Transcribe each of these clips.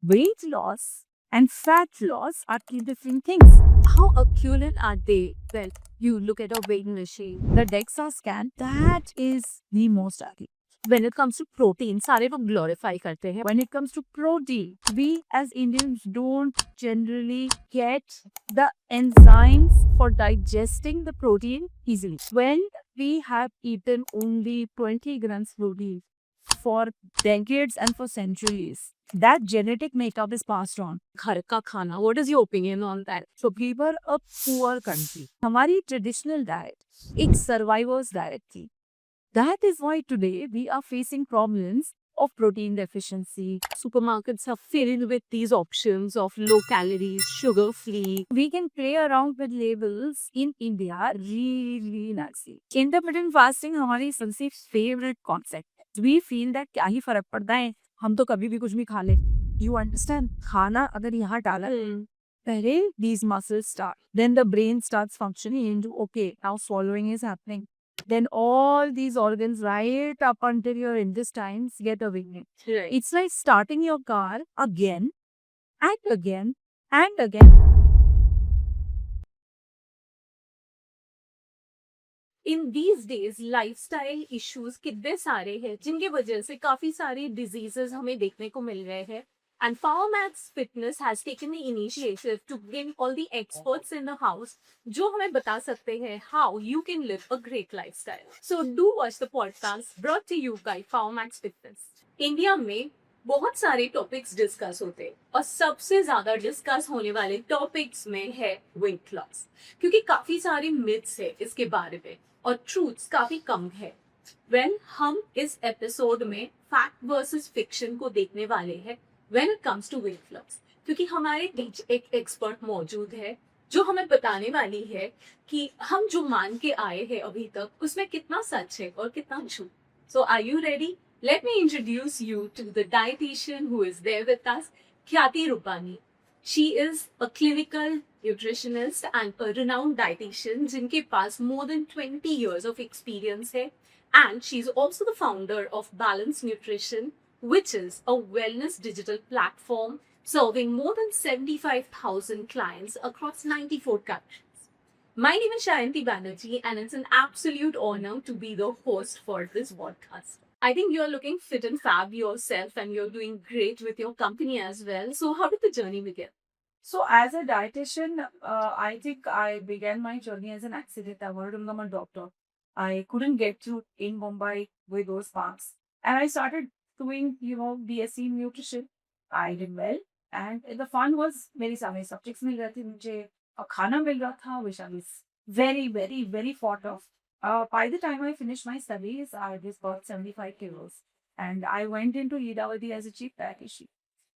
Weight loss and fat loss are two different things. How accurate are they when you look at a weighing machine? The DEXA scan, that is the most accurate. When it comes to protein, सारे लोग glorify करते हैं. When it comes to protein, we as Indians don't generally get the enzymes for digesting the protein easily. When we have eaten only 20 grams protein for decades and for centuries, that genetic makeup is passed on. घर का खाना. What is your opinion on that? So we were a poor country. हमारी traditional diet एक survivor's diet थी. That is why today we are facing problems of protein deficiency. Supermarkets are filled with these options of low calories, sugar free. We can play around with labels in India really nicely. Intermittent fasting हमारी सबसे favorite concept है. We feel that क्या ही फर्क पड़ता है, हम तो कभी भी कुछ भी खा ले. You understand? खाना अगर यहाँ डाला पहले these muscles start. Then the brain starts functioning into okay, now swallowing is happening. Then all these organs right up until your intestines get a wing. Right. It's like starting your car again and again and again. In these days, lifestyle issues कितने सारे हैं जिनके वजह से काफी सारी diseases हमें देखने को मिल रहे हैं. And Powermax Fitness has taken the initiative to bring all the experts in the house जो हमें बता सकते हैं how you can live a great lifestyle. So do watch the podcast brought to you by Powermax Fitness. India में बहुत सारे topics discuss होते हैं और सबसे ज्यादा डिस्कस होने वाले टॉपिक्स में है वेट लॉस, क्योंकि काफी सारे मिथ्स है इसके बारे में और ट्रूथ्स काफी कम है. व्हेन हम इस एपिसोड में फैक्ट वर्सेस फिक्शन को देखने वाले हैं when it comes to weight loss, क्योंकि हमारे बीच एक एक्सपर्ट मौजूद है जो हमें बताने वाली है कि हम जो मान के आए हैं अभी तक उसमें कितना सच है और कितना झूठ. So are you ready? Let me introduce you to the dietitian who is there with us, Khyati Rupani. She is a clinical nutritionist and a renowned dietitian जिनके पास more than 20 years of experience है, and she's also the founder of Balance Nutrition, which is a wellness digital platform serving more than 75,000 clients across 94 countries. My name is Shayanti Banerjee and it's an absolute honor to be the host for this podcast. I think you're looking fit and fab yourself and you're doing great with your company as well. So how did the journey begin? So as a dietitian, I think I began my journey as an accident. I wanted to become a doctor. I couldn't get through in Mumbai with those marks. And I started doing, BSc in nutrition. I did well. And the fun was मेरी सारे subjects मिल रहे थे मुझे और खाना मिल रहा था, which I was very, very, very fond of. By the time I finished my studies, I was about 75 kilos. And I went into Yedawadi as a chief dietitian.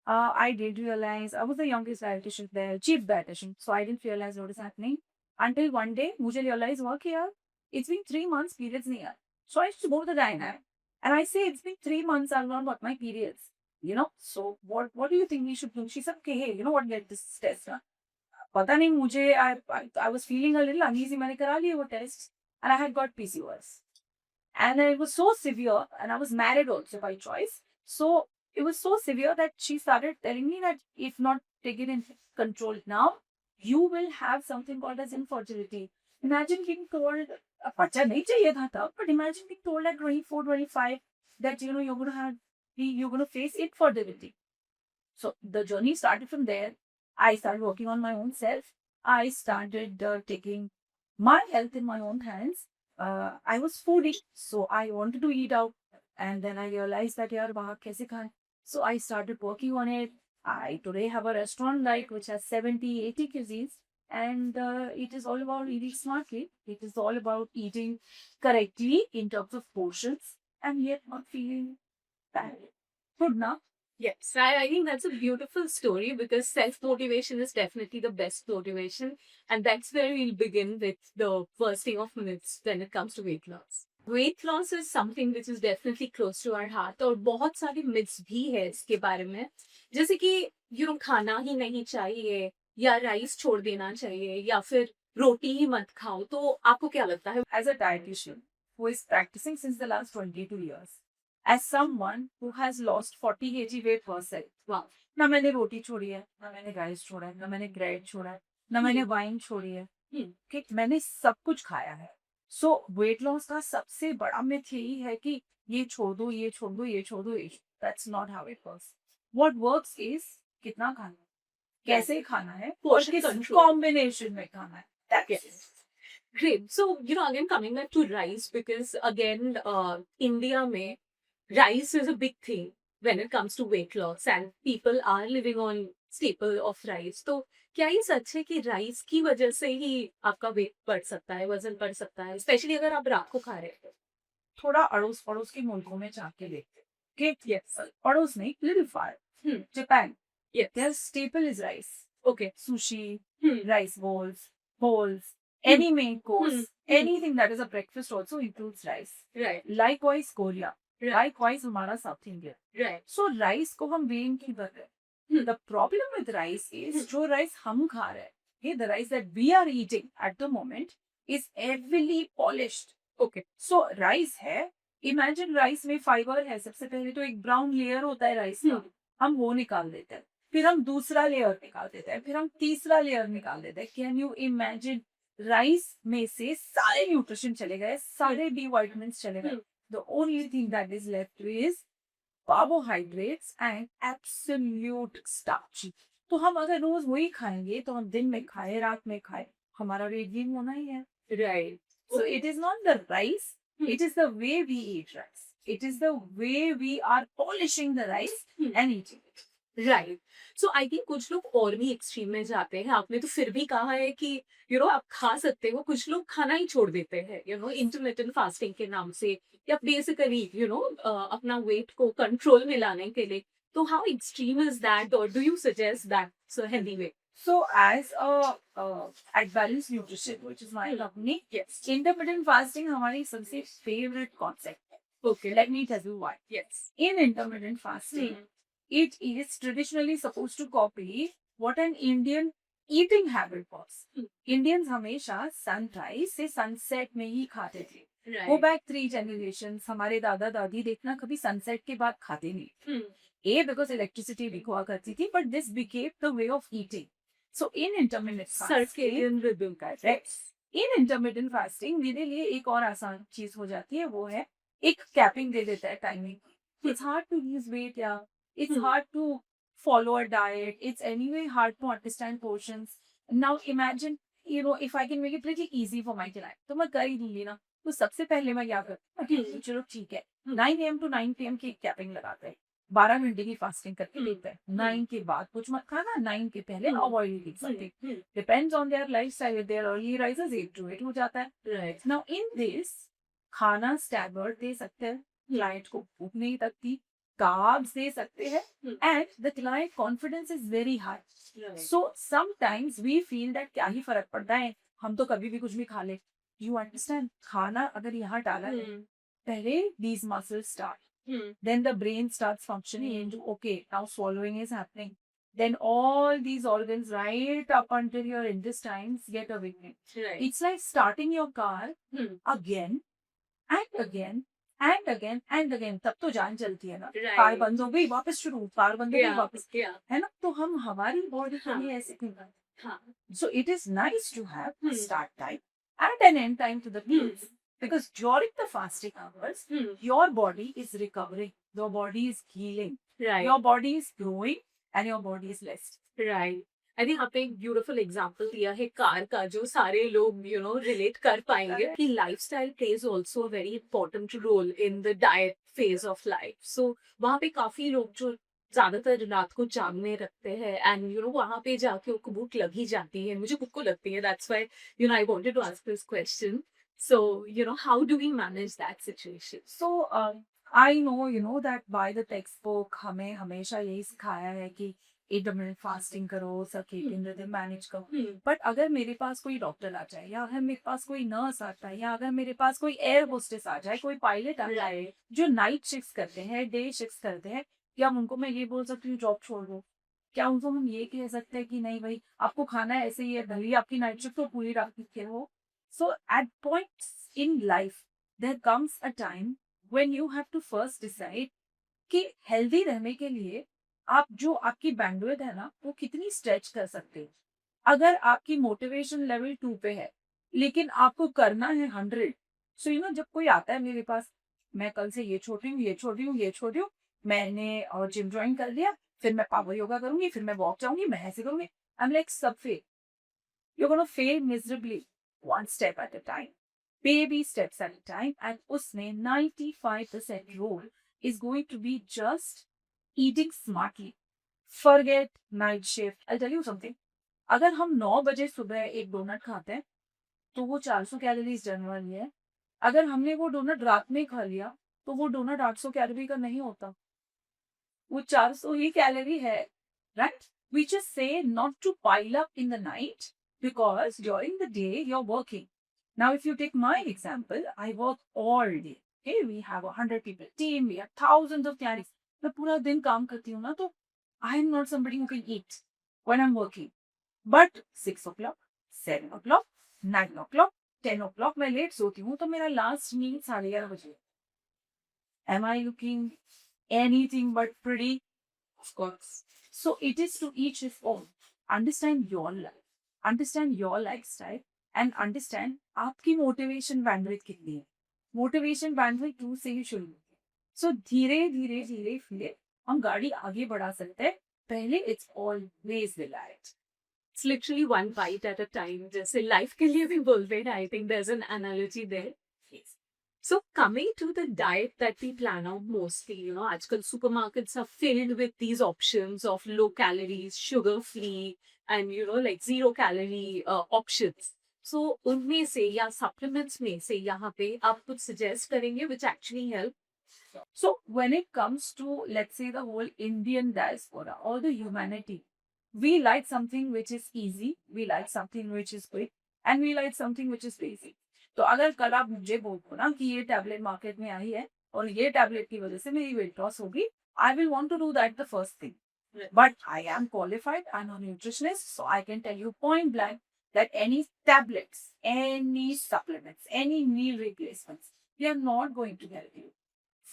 I did realize I was the youngest dietitian there, chief dietitian. So I didn't realize what is happening. Until one day, मुझे realize हुआ कि यार, it's been 3 months, periods नहीं आए. So I should go to the gynae. And I say, it's been 3 months, I've not got my periods. So what do you think we should do? She said, okay, hey, get this test done. पता नहीं मुझे, I was feeling a little uneasy. मैंने करा लिए वो tests. And I had got PCOS. And it was so severe, and I was married also by choice. So it was so severe that she started telling me that if not taken in control now, you will have something called as infertility. Imagine being told, बच्चा नहीं चाहिए था तब, but imagine being told at 24, 25 that you're going to face infertility. So the journey started from there. I started working on my own self. I started taking my health in my own hands. I was foodie, so I wanted to eat out. And then I realized that, yaar, bahan kaise khaye? So I started working on it. I today have a restaurant which has 70, 80 cuisines. And it is all about eating smartly. It is all about eating correctly in terms of portions and yet not feeling bad. Good now. Yes, I think that's a beautiful story because self-motivation is definitely the best motivation. And that's where we'll begin with the bursting of myths when it comes to weight loss. Weight loss is something which is definitely close to our heart और बहुत सारे myths भी है इसके बारे में, जैसे कि खाना ही नहीं चाहिए या राइस छोड़ देना चाहिए या फिर रोटी ही मत खाओ. तो आपको क्या लगता है? As a dietitian who is practicing since the last 22 years, as someone who has lost 40 kg weight herself. Wow. ना मैंने रोटी छोड़ी है, ना मैंने राइस छोड़ा है, ना मैंने ब्रेड छोड़ा है, ना मैंने वाइन छोड़ी है, कि मैंने सब कुछ खाया है. सो वेट लॉस का सबसे बड़ा मिथ यही है कि ये छोड़ दो, ये छोड़ दो, ये छोड़ दो, ये. That's not how it works. What works is कितना खाना है, कैसे खाना है, और Portion किस control. कॉम्बिनेशन में खाना है. That's Yes. it. Great. So, again, coming back to rice, because again, India mein, rice is a big thing when it comes to weight loss, and people are living on staple of rice. तो क्या ये सच है कि rice की वजह से ही आपका wait बढ़ सकता है, वजन बढ़ सकता है, स्पेशली अगर आप रात को खा रहे हैं? थोड़ा अड़ोस पड़ोस के मुल्कों में जाके देखते हैं कि Yes. अड़ोस नहीं, little far, Japan, Yes. their staple is rice. Okay. Sushi, Hmm. rice bowls, any main course, anything that is a breakfast also includes rice. Right. Likewise Korea, Right. likewise हमारा South India. Right. So rice को हम when क्यों कर रहे हैं? The problem with rice is जो rice हम खा रहे हैं, okay, the rice that we are eating at the moment is heavily polished. Okay. So rice है, imagine rice में फाइबर है. सबसे पहले तो एक ब्राउन लेयर होता है राइस का, हम वो निकाल देते हैं, फिर हम दूसरा लेयर निकाल देते हैं, फिर हम तीसरा लेयर निकाल देते हैं. Can you imagine? राइस में से सारे न्यूट्रिशन चले गए, सारे बी वाइटामिन्स चले गए. The only thing that is left is carbohydrates and absolute starch. तो हम अगर रोज वही खाएंगे, तो हम दिन में खाए, रात में खाए, हमारा वेट गेन होना ही है. Right. So it is not the rice, it is the way we eat rice. It is the way we are polishing the rice and eating it. Right. So I think कुछ लोग और भी extreme में जाते हैं. आपने तो फिर भी कहा है कि आप खा सकते हो. कुछ लोग खाना ही छोड़ देते हैं इंटरमिटेंट फास्टिंग के नाम से, या बेसिकली अपना वेट को कंट्रोल में लाने के लिए. तो हाउ एक्सट्रीम इज दैट, और do you suggest that healthy way? So as at Balanced Nutrition, which is my company, Yes. intermittent fasting हमारी सबसे favorite concept है. Okay. Let me tell you why. Yes. In intermittent fasting, it is traditionally supposed to copy what an Indian eating habit was. Indians हमेशा sunrise से sunset में ही खाते थे. Right. Go back 3 generations, हमारे दादा दादी देखना कभी sunset के बाद खाते नहीं. A, because electricity भी हुआ करती थी, but this became the way of eating. So in intermittent fasting, Circadian rhythm का. correct. In intermittent fasting मेरे लिए एक और आसान चीज हो जाती है, वो है एक कैपिंग दे देता है timing. It's hard to lose weight, yeah. It's hard to follow a diet. It's anyway hard to understand portions. Now imagine, if I can make it pretty easy for my client, तो मैं कर ही दूंगी ना. तो सबसे पहले मैं क्या करती हूँ, चलो ठीक है, 9 AM to 9 PM की कैपिंग लगाते हैं, 12 घंटे की फास्टिंग करके देते हैं. 9 के बाद कुछ मत खाना, 9 के पहले avoid keep something. Depends on their lifestyle. Their early rises 8 to 8 हो जाता है. Right. नाउ इन दिस खाना स्टैगर्ड दे सकते हैं, क्लाइंट को भूख नहीं लगती, कार्ब्स दे सकते हैं, and the client confidence is very high. Right. So sometimes we feel that क्या ही फर्क पड़ता है, हम तो कभी भी कुछ भी खा ले. You understand? खाना अगर यहाँ डाला है, पहले these muscles start, then the brain starts functioning into, okay, now swallowing is happening, then all these organs right up until your intestines get awakened. Right. It's like starting your car again and again and again and again. तब तो जान चलती है ना. Right. Car बंद हो गई, वापस शुरू, कार बंद हो गई, Yeah. वापस, Yeah. है ना. तो हम हमारी बॉडी को हाँ. भी ऐसे क्यों करते हैं? हाँ. So it is nice to have a Hmm. start time and an end time to the meals. Because during the fasting hours, your body is recovering, your body is healing, Right. your body is growing, and your body is blessed. Right. I think आपने एक beautiful example दिया है car का, जो सारे लोग relate कर पाएंगे कि lifestyle plays also a very important role in the diet phase of life. So वहाँ पे काफी लोग जो ज्यादातर रात को जागने रखते हैं, एंड वहाँ पे जाके उनको भूख लग ही जाती है. मुझे खुद को लगती है. That's why I wanted to ask this question. So, how do we manage that situation? So, I know that by the textbook हमें हमेशा यही सिखाया है कि intermittent fasting करो, circadian rhythm मैनेज करो. बट अगर मेरे पास कोई डॉक्टर आ जाए, या अगर मेरे पास कोई नर्स आता है, या अगर मेरे पास कोई एयर होस्टेस आ जाए, कोई पायलट आ जाए जो नाइट शिफ्ट करते हैं, डे शिफ्ट करते हैं, क्या उनको मैं ये बोल सकती हूँ जॉब छोड़ दो? क्या उनको हम ये कह सकते हैं कि नहीं भाई आपको खाना है ऐसे ही है, भले ही आपकी नाइट शिफ्ट तो पूरी रात की हो. So at points in life, there comes a time when you have to first decide कि हेल्दी रहने के लिए आप जो आपकी बैंडविड्थ है ना वो कितनी स्ट्रेच कर सकते हो। अगर आपकी मोटिवेशन लेवल 2 पे है लेकिन आपको करना है 100, सो यू नो जब कोई आता है मेरे पास, मैं कल से ये छोड़ रही हूँ, ये छोड़ रही हूँ, ये छोड़ रही हूँ, मैंने और जिम ज्वाइन कर लिया, फिर मैं पावर योगा करूंगी, फिर मैं वॉक जाऊंगी, मैं ऐसे करूंगी। आई एम लाइक सब fail, you're going to fail miserably, one step at a time, baby steps at a time, and usme 95% role is going to be just eating smartly. Forget night shift. I'll tell you something. अगर हम 9 बजे सुबह एक donut खाते हैं तो वो 400 calories डरने वाली है। अगर हमने वो डोनट रात में खा लिया तो वो डोनट 800 कैलोरी का नहीं होता, वो 400 ही कैलोरी है, right? We just say not to pile up in the night because during the day you're working. Now, if you take my example, I work all day. Okay, we have 100 people team, we have thousands of clients. मैं पूरा दिन काम करती हूँ ना तो I am not somebody who can eat when I'm working. But 6 o'clock, 7 o'clock, 9 o'clock, 10 o'clock मैं late सोती हूँ तो मेरा लास्ट मील 11:30 बजे। Am I looking anything but pretty? Of course. So it is to each his own. Understand your life, understand your lifestyle, and understand आपकी motivation bandwidth कितनी है। Motivation bandwidth 2 से ही शुरू होती है। सो धीरे धीरे धीरे धीरे हम गाड़ी आगे बढ़ा सकते हैं। पहले it's always relax. It's literally one bite at a time. जैसे life के लिए भी बोलते हैं, I think there's an analogy there. Yes. So coming to the diet that we plan out mostly, आजकल supermarkets are filled with these options of low calories, sugar free, and like 0 calorie options. So उनमें से या supplements में से यहाँ पे आप कुछ suggest करेंगे which actually help? So when it comes to, let's say, the whole Indian diaspora or the humanity, we like something which is easy, we like something which is quick, and we like something which is basic. तो अगर कल आप मुझे बोल दो ना कि ये टैबलेट मार्केट में आई है और ये टैबलेट की वजह से मेरी वेट लॉस होगी, I will want to do that the first thing. But I am qualified, I'm a nutritionist, so I can tell you point blank that any tablets, any supplements, any meal replacements, they are not going to help you.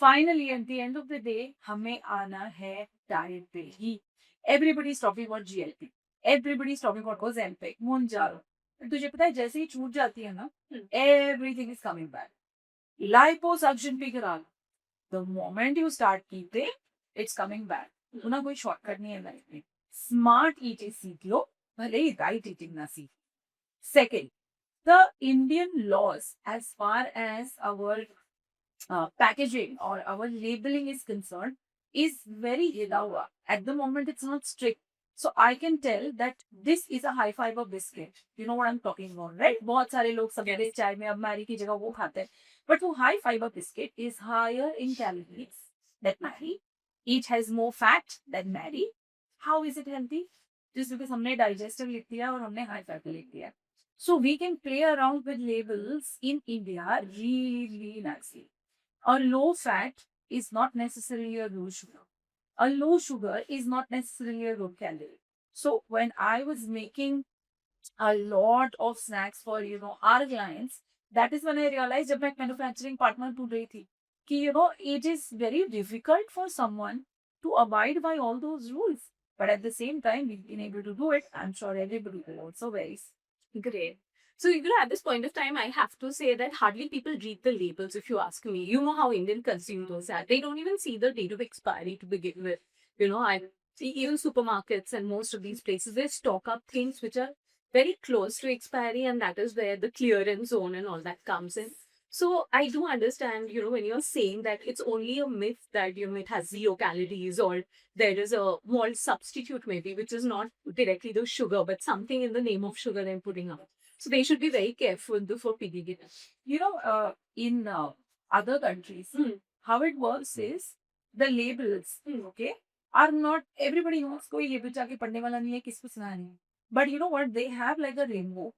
Finally, at the end of the day, हमें आना है diet पे ही. Everybody is talking about GLP. Everybody is talking about Ozempic, Mounjaro. तुझे पता है जैसे ही छूट जाती है ना, everything is coming back. Liposuction पे करा लो. The moment you start eating, it's coming back. उना कोई शॉर्टकट नहीं है लाइफ में. स्मार्ट ईटिंग सीख लो, भले ही राइट ईटिंग ना सीख. Second, the Indian laws as far as our packaging or our labeling is concerned is very hidawa. At the moment, it's not strict. So I can tell that this is a high fiber biscuit. You know what I'm talking about, right? बहुत सारे लोग सवेरे चाय में अब Mary की जगह वो खाते हैं. But वो high fiber biscuit is higher in calories than Marie. It has more fat than Marie. How is it healthy? Just because हमने digestive लिख दिया और हमने high fat लिख दिया. So we can play around with labels in India really nicely. A low fat is not necessarily a low sugar. A low sugar is not necessarily a low calorie. So when I was making a lot of snacks for our clients, that is when I realized जब मैं manufacturing partner ढूंढ रही थी कि it is very difficult for someone to abide by all those rules. But at the same time, we've been able to do it. I'm sure everybody will also very. Great. So, at this point of time, I have to say that hardly people read the labels, if you ask me. You know how Indian consumers are. They don't even see the date of expiry to begin with. I see even supermarkets and most of these places, they stock up things which are very close to expiry, and that is where the clearance zone and all that comes in. So, I do understand, when you're saying that it's only a myth that, it has 0 calories or there is a malt substitute maybe, which is not directly the sugar, but something in the name of sugar they're putting out. So they should be very careful before picking it up. In other countries, how it works is the labels, okay, are not, everybody knows कोई label जाके पढ़ने वाला नहीं है, किसको सुनाना नहीं है. But you know what? They have like a rainbow.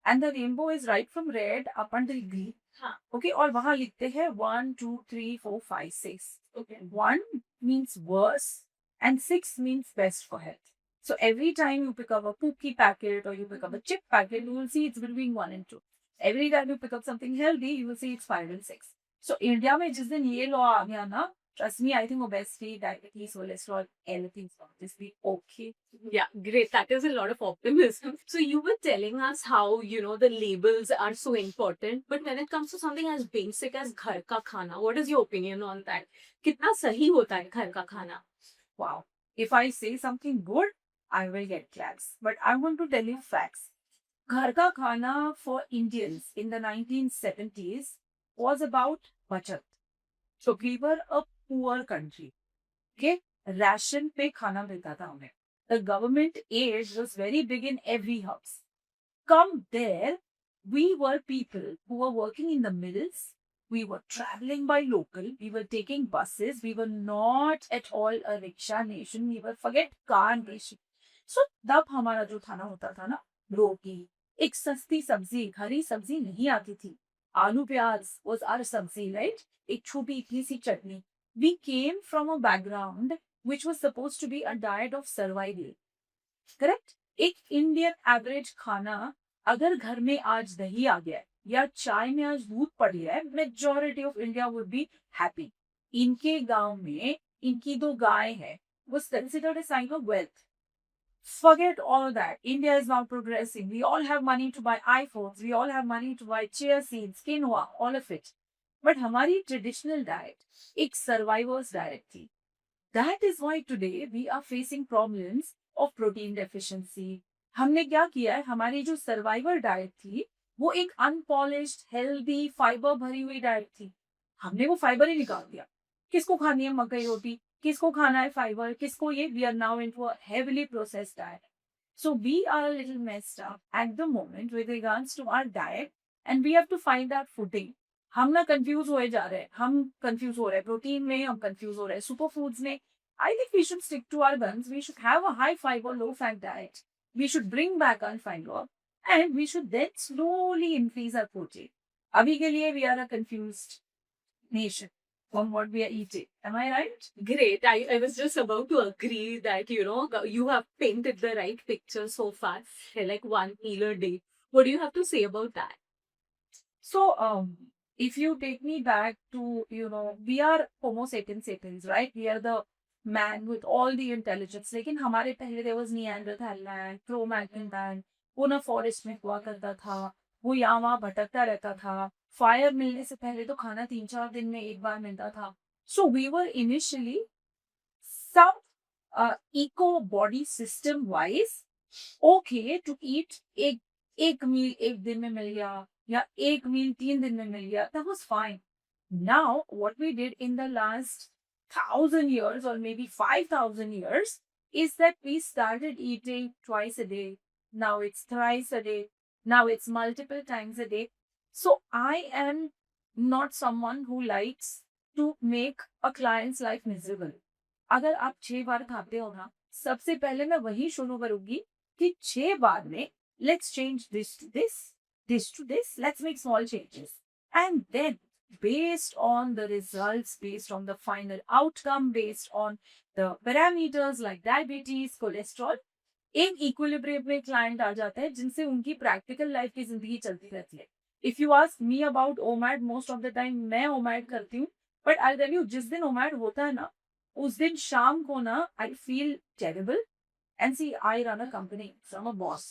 And the rainbow is right from red up until green. Okay, और वहाँ लिखते हैं 1, 2, 3, 4, 5, 6. Okay. 1 means worse and 6 means best for health. So every time you pick up a cookie packet or you pick up a chip packet, you will see it's between 1 and 2. Every time you pick up something healthy, you will see it's 5 and 6. So India में जिस दिन ये law आ गया ना, trust me, I think obesity, diabetes, cholesterol, anything will just be okay. Yeah, great. That is a lot of optimism. So you were telling us how, the labels are so important, but when it comes to something as basic as घर का खाना, what is your opinion on that? कितना सही होता है घर का खाना? Wow. If I say something good, I will get claps. But I want to tell you facts. घर का खाना for Indians in the 1970s was about बचत. So we were a poor country. Okay? Ration पे खाना मिलता था हमें. The government aid was very big in every house. Come there, we were people who were working in the mills. We were traveling by local. We were taking buses. We were not at all a rickshaw nation. We were forget car nation. So तब हमारा जो खाना होता था ना, रोटी, एक सस्ती सब्जी, हरी सब्जी नहीं आती थी. आलू प्याज was our सब्जी, right? एक छोटी इतनी सी चटनी. We came from a background which was supposed to be a diet of survival. Correct. एक इंडियन एवरेज खाना अगर घर में आज दही आ गया है या चाय में आज दूध पड़ गया है, majority of India would be happy. इनके गांव में इनकी 2 गाय है, was considered a sign of wealth. Forget all that. India is now progressing. We all have money to buy iPhones. We all have money to buy chia seeds, quinoa, all of it. But हमारी traditional diet एक survivor's diet थी. That is why today we are facing problems of protein deficiency. हमने क्या किया है, हमारी जो survival diet थी वो एक अनपॉलिश्ड हेल्दी फाइबर भरी हुई डाइट थी. हमने वो फाइबर ही निकाल दिया. किसको खानी है मकई रोटी, किसको खाना है फाइबर, किसको ये. We are now into a heavily processed diet. So we are a little messed up at the moment with regards to our diet and we have to find that footing. हम ना confuse होए जा रहे हैं, हम confuse हो रहे हैं प्रोटीन में, हम कंफ्यूज हो रहे हैं सुपर फूड्स में. I think we should stick to our guns. We should have a high fiber, low fat diet. We should bring back our fiber and we should then slowly increase our protein. अभी के लिए we are a confused nation on what we are eating. Am I right? Great. I was just about to agree that, you have painted the right picture so far. Like one meal a day. What do you have to say about that? So, if you take me back to, we are Homo sapiens sapiens, right? We are the man with all the intelligence. लेकिन हमारे पहले there was Neanderthal man, Cro-Magnon man, वो ना forest में हुआ करता था, वो यहाँ वहाँ भटकता रहता था. फायर मिलने से पहले तो खाना 3-4 दिन में एक बार मिलता था. So we were initially some eco body system wise okay to eat एक मील एक दिन में मिल गया या एक मील 3 दिन में मिल गया. That was fine. Now what we did in the last 1,000 years or maybe 5,000 years is that we started eating twice a day. Now it's thrice a day. Now it's multiple times a day. So I am not someone who likes to make a client's life miserable. अगर आप 6 बार खाते हो ना, सबसे पहले मैं वही शुरू करूंगी कि 6 बार में let's change this to this, this to this, let's make small changes. And then based on the results, based on the final outcome, based on the parameters like diabetes, cholesterol, एक इक्विलिब्रियम में client आ जाता है जिनसे उनकी practical life की जिंदगी चलती रहती है. If you ask me about OMAD, most of the time मैं ओमैड करती हूँ, बट आई टेल यू जिस दिन ओमैड होता है ना, उस दिन शाम को ना I feel terrible. And see I run a company, so I am a boss,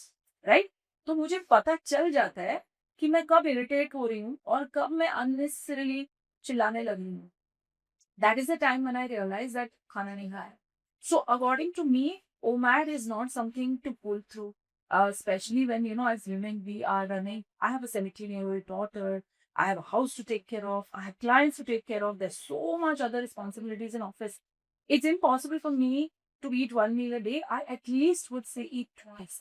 right? तो मुझे पता चल जाता है कि मैं कब इरिटेट हो रही हूँ और कब मैं अननेसेसरीली चिल्लाने लगी हूँ. That is the time when I realise that खाना नहीं खाया. So according to me, OMAD is not something to pull through, especially when, as women, we are running. I have a 17-year-old daughter. I have a house to take care of. I have clients to take care of. There's so much other responsibilities in office. It's impossible for me to eat one meal a day. I at least would say eat twice.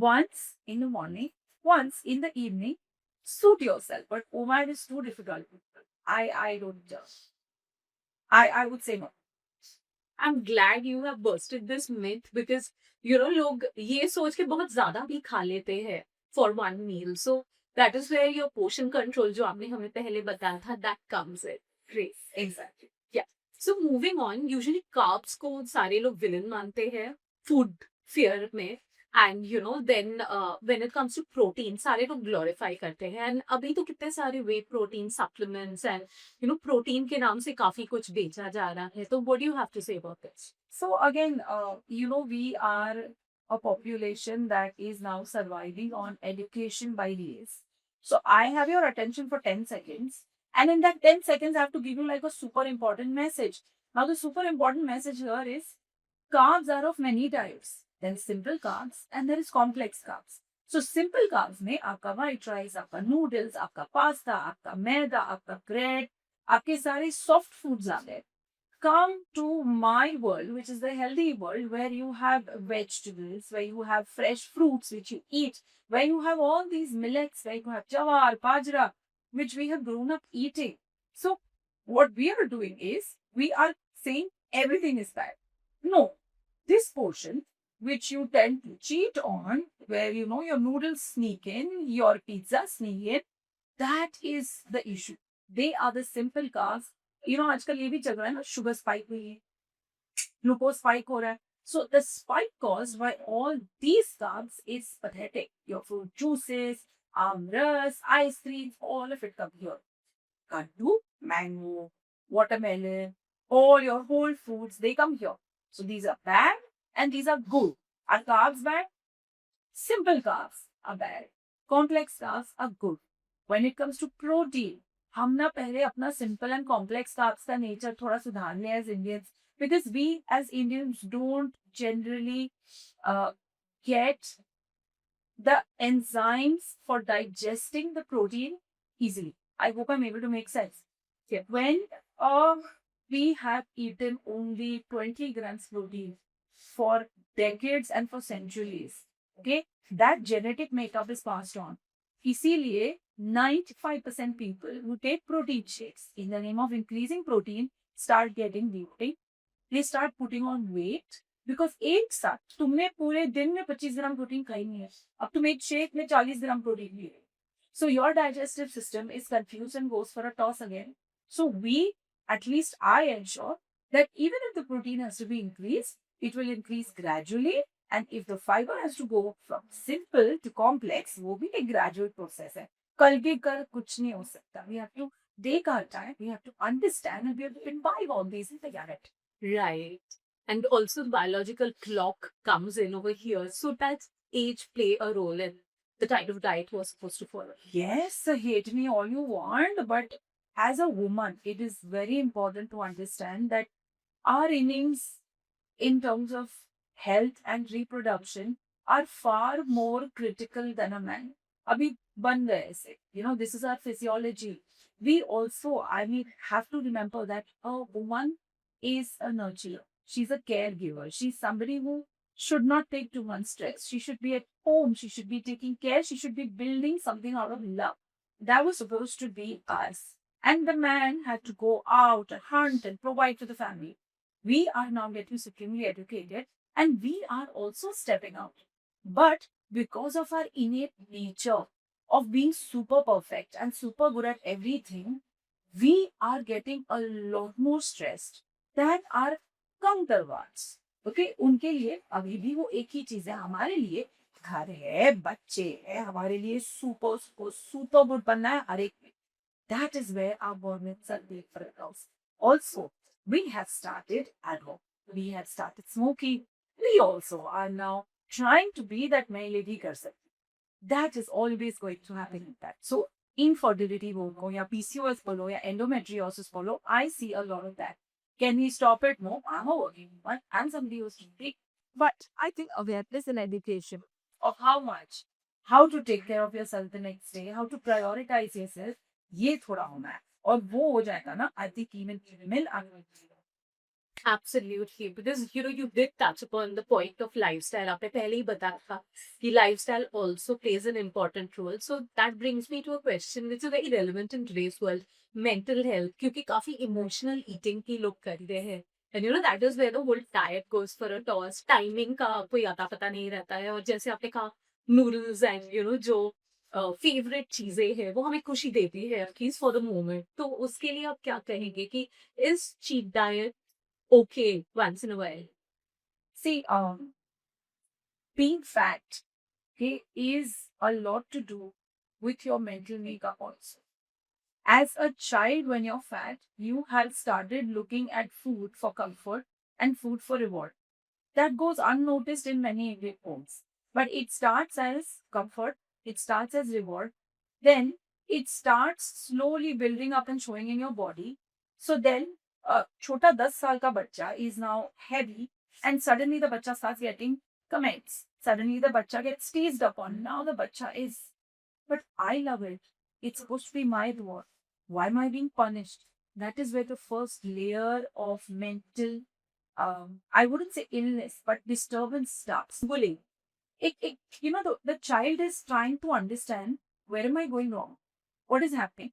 Once in the morning, once in the evening. Suit yourself. But OMAD is too difficult. I don't I would say no. I'm glad you have busted this myth because लोग ये सोच के बहुत ज्यादा भी खा लेते हैं for one meal. So that is where your portion control जो आपने हमें पहले बताया था that comes in. Great. Exactly. Yeah. So moving on, usually carbs को सारे लोग villain मानते हैं food fear में. And then when it comes to protein सारे लोग ग्लोरीफाई करते हैं, एंड अभी तो कितने सारे वे प्रोटीन सप्लीमेंट्स एंड प्रोटीन के नाम से काफी कुछ बेचा जा रहा है, तो what do you have to say about this? So again, we are a population that is now surviving on education by reels. So I have your attention for 10 seconds, and in that 10 seconds, I have to give you like a super important message. Now, the super important message here is carbs are of many types. There is simple carbs and there is complex carbs. So simple carbs में आपका white rice, आपका noodles, आपका pasta, आपका मैदा, आपका bread, आपके सारे soft foods आ गए. Come to my world, which is the healthy world, where you have vegetables, where you have fresh fruits which you eat, where you have all these millets, where you have jawar, bajra, which we have grown up eating. So, what we are doing is we are saying everything is bad. No, this portion, which you tend to cheat on, where your noodles sneak in, your pizza sneak in, that is the issue. They are the simple carbs. आजकल ये भी चल रहा है ना, sugar spike हुई है, glucose spike हो रहा है. So the spike caused by all these carbs is pathetic. Your fruit juices, amras, ice creams, all of it come here. Kaddu, mango, watermelon, all your whole foods, they come here. So these are bad and these are good. Are carbs bad? Simple carbs are bad. Complex carbs are good. When it comes to protein, हम ना पहले अपना simple and complex carbs का nature थोड़ा सुधार लें as Indians, because we as Indians don't generally get the enzymes for digesting the protein easily. I hope I'm able to make sense. Yeah. When we have eaten only 20 grams protein for decades and for centuries, okay, that genetic makeup is passed on. इसीलिए 95% people who take protein shakes in the name of increasing protein start getting bloating. They start putting on weight because एक साथ तुमने पूरे दिन में 25 gram protein खाई नहीं है, अब तुम एक शेक में 40 ग्राम प्रोटीन ले रहे हो. So your digestive system is confused and goes for a toss again. So at least I ensure that even if the protein has to be increased, it will increase gradually. And if the fiber has to go from simple to complex, वो भी एक gradual process है. कल के कर कुछ नहीं हो सकता. We have to take our time. We have to understand and we have to imbibe all these and get it. Right. And also the biological clock comes in over here. So does age play a role in the kind of diet we're supposed to follow? Yes, hate me all you want, but as a woman, it is very important to understand that our innings in terms of health and reproduction are far more critical than a man. Abhi ban gaye aise. This is our physiology. We also, have to remember that a woman is a nurturer. She's a caregiver. She's somebody who should not take too much stress. She should be at home. She should be taking care. She should be building something out of love. That was supposed to be us. And the man had to go out and hunt and provide for the family. We are now getting supremely educated and we are also stepping out. But because of our innate nature of being super perfect and super good at everything, we are getting a lot more stressed than our counterparts. Okay, उनके लिए अभी भी वो एक ही चीज है. हमारे लिए घर है, बच्चे है, हमारे लिए सुपर सुपर सुपर गुड बनना है हर एक में. That is where our governments are different. Also, we have started alcohol. We have started smoking. We also are now trying to be that my lady person. That is always going to happen with that. So, infertility बोलो या PCOS बोलो या endometriosis बोलो, I see a lot of that. Can we stop it? No, I'm a working woman. I'm somebody who's big. But I think awareness and education of how much, how to take care of yourself the next day, how to prioritize yourself, ये थोड़ा होना है. और वो हो जाएगा ना, I think even women are going to. Absolutely, because you did touch upon the point of lifestyle. आपने पहले ही बताया था कि lifestyle also plays an important role. So that brings me to a question which is very relevant in today's world: mental health. क्योंकि काफी emotional eating की लोग कर रहे हैं. And that is where the whole diet goes for a toss. Timing का कोई आता पता नहीं रहता है. और जैसे आपने कहा noodles and जो फेवरेट चीजें हैं वो हमें खुशी देती है एटलीस्ट फॉर द मोमेंट. तो उसके लिए आप क्या कहेंगे कि is cheat diet okay once in a while? See, being fat, okay, is a lot to do with your mental makeup also. As a child, when you're fat, you have started looking at food for comfort and food for reward. That goes unnoticed in many Indian homes. But it starts as comfort, it starts as reward, then it starts slowly building up and showing in your body. So then, chota 10 saal ka bachcha is now heavy, and suddenly the bachcha starts getting comments. Suddenly the bachcha gets teased upon. Now the bachcha is, but I love it. It's supposed to be my reward. Why am I being punished? That is where the first layer of mental, I wouldn't say illness, but disturbance starts. Bullying. The child is trying to understand, where am I going wrong? What is happening?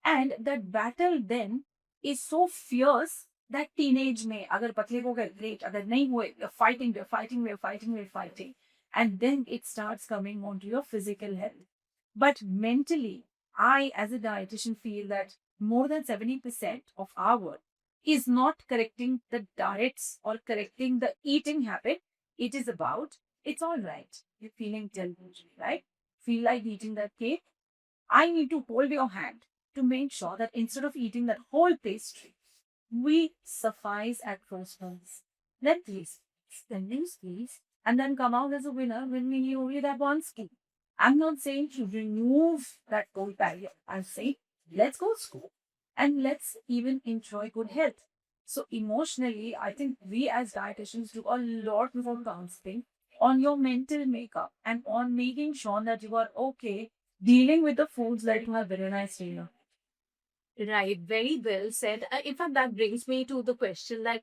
And that battle then is so fierce that teenage में अगर पतले हो गए great, अगर नहीं हुए we're fighting, and then it starts coming onto your physical health. But mentally, I as a dietitian feel that more than 70% of our work is not correcting the diets or correcting the eating habit. It is about, it's all right. You're feeling delusional, right? Feel like eating that cake. I need to hold your hand to make sure that instead of eating that whole pastry, we suffice at first once. Then please, then you squeeze, and then come out as a winner when we eat only that one scoop. I'm not saying to remove that whole barrier. I'm saying let's go school and let's even enjoy good health. So emotionally, I think we as dietitians do a lot more counseling on your mental makeup and on making sure that you are okay dealing with the foods that you have veganized in you. Right, very well said. In fact, that brings me to the question that,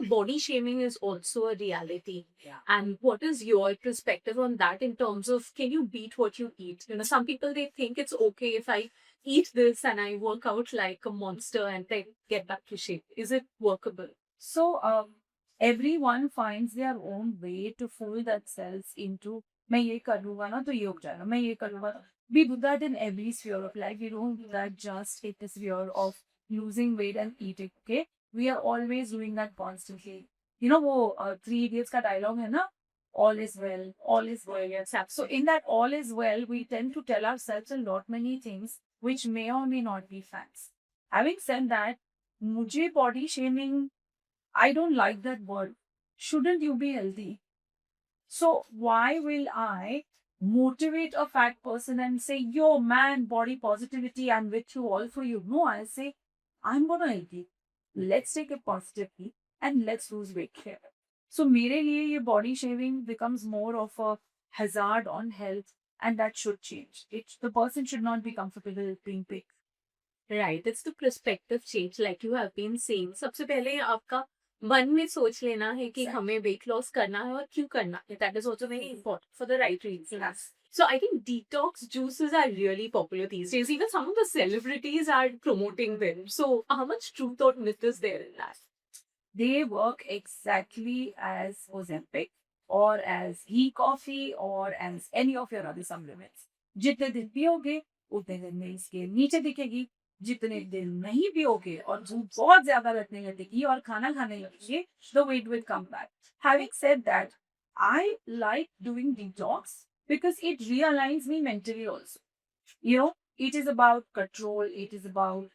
body shaming is also a reality. Yeah. And what is your perspective on that in terms of can you beat what you eat? Some people they think it's okay if I eat this and I work out like a monster and then get back to shape. Is it workable? So everyone finds their own way to fool themselves into मैं ये कर लूंगा ना तो ये हो जाएगा मैं ये कर लूंगा तो-" We do that in every sphere of life. We don't do that just in the sphere of losing weight and eating. Okay, we are always doing that constantly. वो Three Idiots का dialogue है ना, all is well, all is well. Yes, So in that all is well, we tend to tell ourselves a lot many things which may or may not be facts. Having said that, मुझे body shaming, I don't like that word. Shouldn't you be healthy? So why will I motivate a fat person and say, yo man, body positivity, I'm with you, all for you? No, I say, I'm gonna help you. Let's take it positively and let's lose weight here. So मेरे लिए ये body shaming becomes more of a hazard on health, and that should change. The person should not be comfortable being big. Right, it's the perspective change like you have been saying. सबसे पहले आपका मन में सोच लेना है कि Exactly. हमें weight loss करना है और क्यों करना है. That is also very important for the right reasons. Yes. So I think detox juices are really popular these days. Even some of the celebrities are promoting them. So how much truth or myth is there in that? They work exactly as Ozempic or as ghee coffee or as any of your other supplements. जितने दिन पियोगे उतने दिन में इसके नीचे दिखेगी, जितने दिन नहीं पियोगे और धूप बहुत ज्यादा रखने लगेगी और खाना खाने लगेंगे, the weight will come back. Having said that, I like doing detox because it realigns me mentally also. It is about control, it is about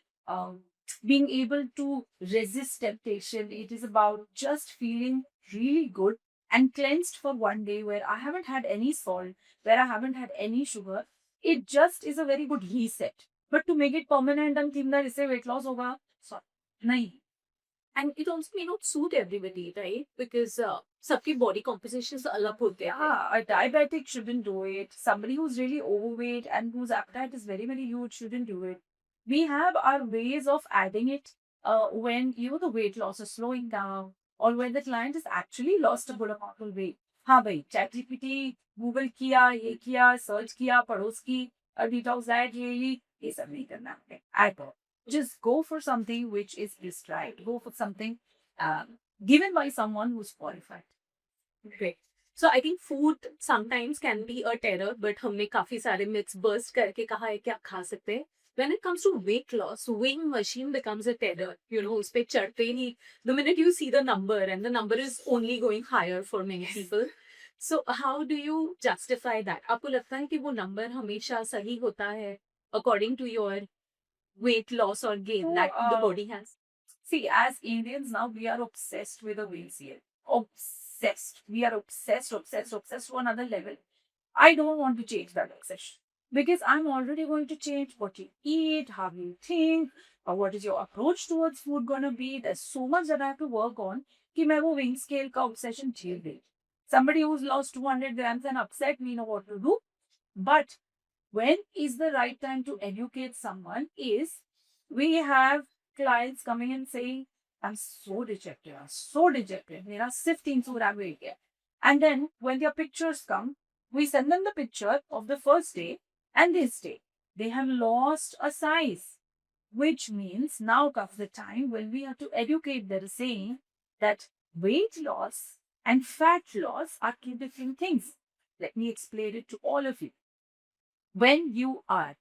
being able to resist temptation, it is about just feeling really good and cleansed for one day where I haven't had any salt, where I haven't had any sugar. It just is a very good reset. But to make it permanent and think that इससे weight loss होगा, sorry, नहीं. And it also may not suit everybody, right? Because सबकी body compositions अलग होते हैं. Yeah, a diabetic shouldn't do it. Somebody who's really overweight and whose appetite is very, very huge shouldn't do it. We have our ways of adding it when the weight loss is slowing down or when the client has actually lost a good amount of weight. हाँ भाई, ChatGPT, Google किया, ये किया, search किया, पड़ोस की detox diet ये सब नहीं करना है at all. Just go for something which is prescribed. Go for something given by someone who's qualified. Great. So I think food sometimes can be a terror, but हमने काफी सारे myths burst करके कहा है कि आप खा सकते हैं. When it comes to weight loss, weighing machine becomes a terror. उस पे चढ़ते ही, the minute you see the number and the number is only going higher for many people. So how do you justify that? आपको लगता है कि वो number हमेशा सही होता है according to your weight loss or gain So, that the body has? see, as Indians now, we are obsessed with the weight scale. Obsessed. We are obsessed to another level. I don't want to change that obsession because I'm already going to change what you eat, how you think, or what is your approach towards food gonna be. There's so much that I have to work on कि मैं वो weight scale का obsession झेल गई. Somebody who's lost 200 grams and upset, we know what to do. But when is the right time to educate someone is we have clients coming and saying, I'm so dejected, I'm so dejected. मेरा सिर्फ 300 ग्राम weight है. And then when their pictures come, we send them the picture of the first day and this day. They have lost a size, which means now comes the time when we have to educate them saying that weight loss and fat loss are two different things. Let me explain it to all of you. When you are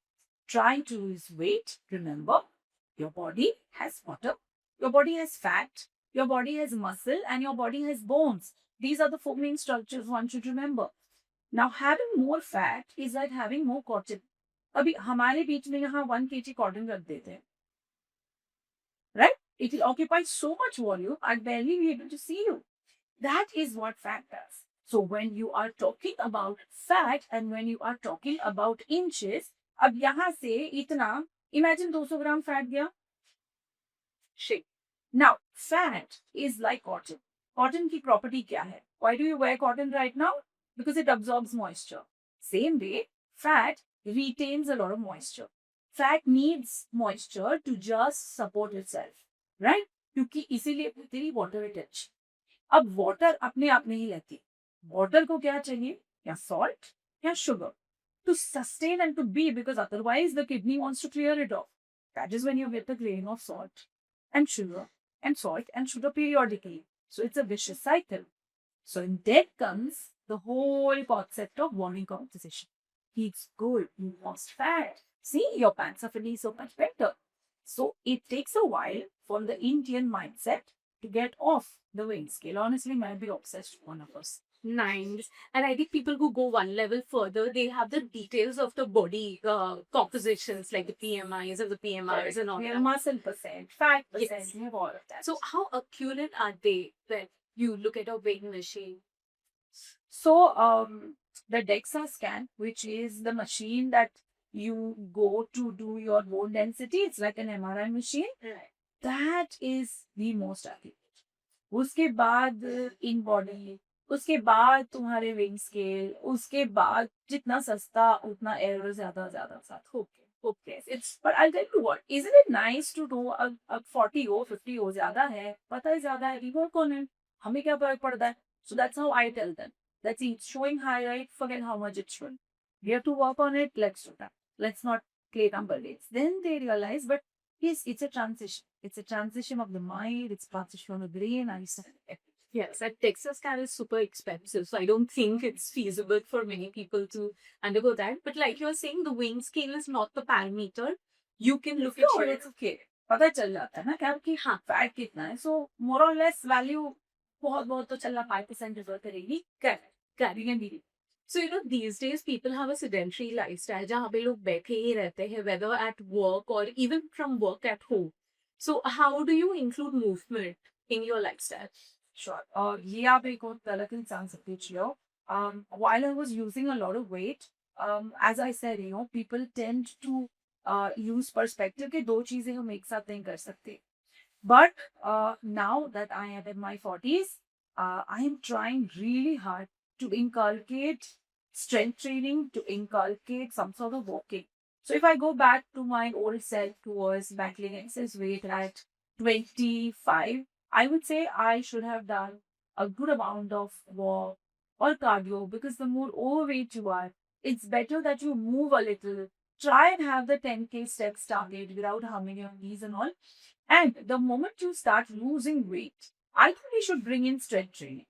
trying to lose weight, remember your body has water, your body has fat, your body has muscle, and your body has bones. These are the four main structures one should remember. Now, having more fat is like having more cotton. अभी हमारे बीच में यहाँ 1 kg cotton रख देते हैं, right? It will occupy so much volume, I'd barely be able to see you. That is what fat does. So when you are talking about fat and when you are talking about inches, अब यहाँ से इतना, imagine 200 ग्राम fat गया. Shake. Now, fat is like cotton. Cotton की property क्या है? Why do you wear cotton right now? Because it absorbs moisture. Same way, fat retains a lot of moisture. Fat needs moisture to just support itself, right? क्योंकि इसीलिए तेरी water retention. अब water अपने आप नहीं रहती. वाटर को क्या चाहिए? या सॉल्ट या sugar to sustain and to be, because otherwise the kidney wants to clear it off. That is when you get the grain of salt and sugar and salt and sugar periodically. So it's a vicious cycle. So in that comes the whole concept of body composition. It's good, you lost fat. See, your pants are feeling so much better. So it takes a while for the Indian mindset to get off the weighing scale. Honestly, might be obsessed with one of us. Nice. And I think people who go one level further, they have the details of the body compositions, like the PMIs or the PMRs and all We that. have muscle percent, fat percent, Yes. we have all of that. So how accurate are they when you look at a weighing machine? So, the DEXA scan, which is the machine that you go to do your bone density, it's like an MRI machine. Right. That is the most accurate. उसके बाद in body, उसके बाद तुम्हारे wing scale, उसके बाद जितना सस्ता उतना एरर ज्यादा ज्यादा साथ होके it's. But I tell you what, isn't it nice to know अब 40 हो 50 हो ज्यादा है, पता है ज्यादा है, वर्क ऑन इट, हमें क्या फर्क पड़ता है. So that's how I tell them. Let's see, it's showing high, right? Forget how much it's showing. We have to work on it. Let's do that. Let's not play number games. Then they realize, but yes, it's a transition. It's a transition of the mind. It's transition of the brain. I said, Yes, that Texas scan is super expensive, so I don't think it's feasible for many people to undergo that. But like you're saying, the weighing scale is not the parameter. You can look at no, your it's okay. पता चल जाता है ना कि आपकी हाँ fat कितना है. सो मोर और लेस वैल्यू बहुत बहुत तो चलना 5% रिजर्व करेगी. Correct. So these days people have a sedentary lifestyle जहाँ पे लोग बैठे ही रहते हैं, whether at work or even from work at home. So how do you include movement in your lifestyle? Sure. ये आप एक और गलत इंसान से पूछ रहे हो. While I was using a lot of weight, as I said, people tend to use perspective कि दो चीजें हम एक साथ नहीं कर सकते. But now that I am in my 40s, I am trying really hard to inculcate strength training, to inculcate some sort of walking. So if I go back to my old self who was battling excess weight at 25, I would say I should have done a good amount of walk or cardio, because the more overweight you are, it's better that you move a little. Try and have the 10K steps target without harming your knees and all. And the moment you start losing weight, I think we should bring in strength training.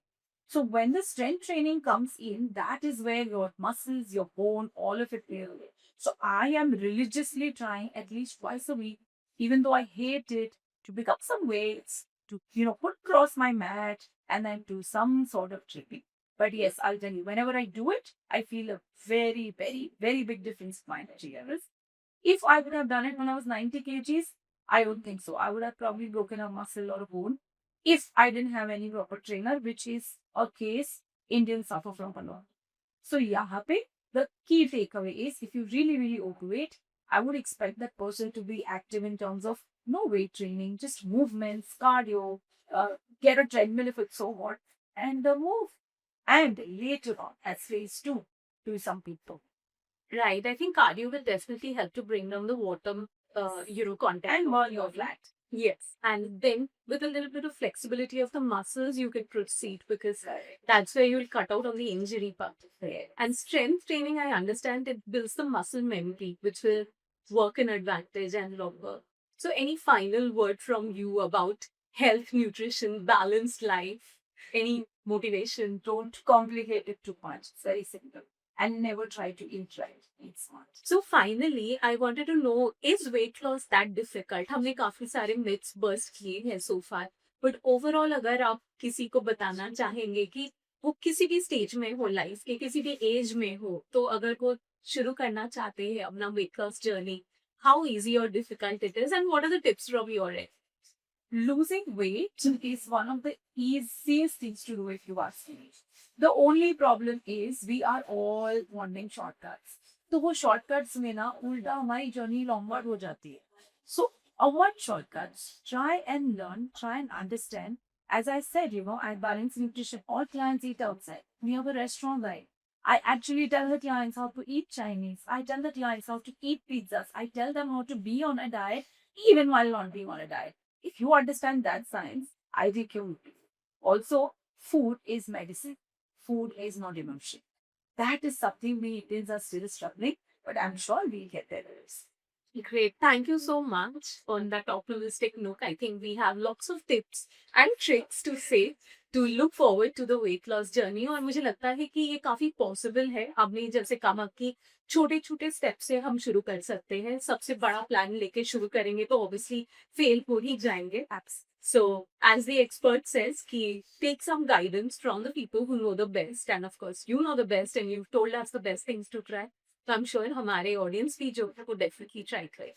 So when the strength training comes in, that is where your muscles, your bone, all of it will. So I am religiously trying at least twice a week, even though I hate it, to pick up some weights, to put across my mat and then do some sort of tripping. But yes, I'll tell you, whenever I do it, I feel a very, very, very big difference in my energy levels. If I would have done it when I was 90 kgs, I don't think so. I would have probably broken a muscle or a bone if I didn't have any proper trainer, which is a case Indians suffer from a lot. So, yeah, the key takeaway is if you really, really overweight, I would expect that person to be active in terms of no weight training, just movements, cardio, get a treadmill if it's so hot, and move. And later on, as phase two, to some people. Right. I think cardio will definitely help to bring down the water, content. And burn your fat. Yes. And then with a little bit of flexibility of the muscles, you can proceed because that's where you'll cut out on the injury part. And strength training, I understand it builds the muscle memory, which will work in advantage and longer. So, any final word from you about health, nutrition, balanced life? Any motivation? Don't complicate it too much. It's very simple. And never try to eat right. Eat smart. So finally, I wanted to know, is weight loss that difficult? हमने काफी सारे myths burst किए हैं so far. But overall, अगर आप किसी को बताना चाहेंगे कि वो किसी भी स्टेज में हो लाइफ के, किसी भी एज में हो, तो अगर वो शुरू करना चाहते हैं अपना weight loss journey, how easy or difficult it is, and what are the tips from your end? Losing weight is one of the easiest things to do if you ask me. The only problem is we are all wanting shortcuts. तो वो shortcuts में ना उल्टा हमारी journey longer हो जाती है. So avoid shortcuts. Try and learn. Try and understand. As I said, I balance nutrition. All clients eat outside. We have a restaurant right. I actually tell the clients how to eat Chinese. I tell the clients how to eat pizzas. I tell them how to be on a diet even while not being on a diet. If you understand that science, I think you will. Also, food is medicine. Food is not emotion. That is something we Indians are still struggling, but I'm sure we'll get there. Great. Thank you so much on that optimistic note. I think we have lots of tips and tricks to say to look forward to the weight loss journey. और मुझे लगता है कि ये काफी possible है. आपने जैसे कहा कि छोटे छोटे स्टेप से हम शुरू कर सकते हैं. सबसे बड़ा प्लान लेके शुरू करेंगे तो ऑब्वियसली फेल हो ही जाएंगे. So, as the expert says, take some guidance from the people who know the best. And of course, you know the best and you've told us the best things to try. So I'm sure हमारे audience भी जो है वो definitely try करे.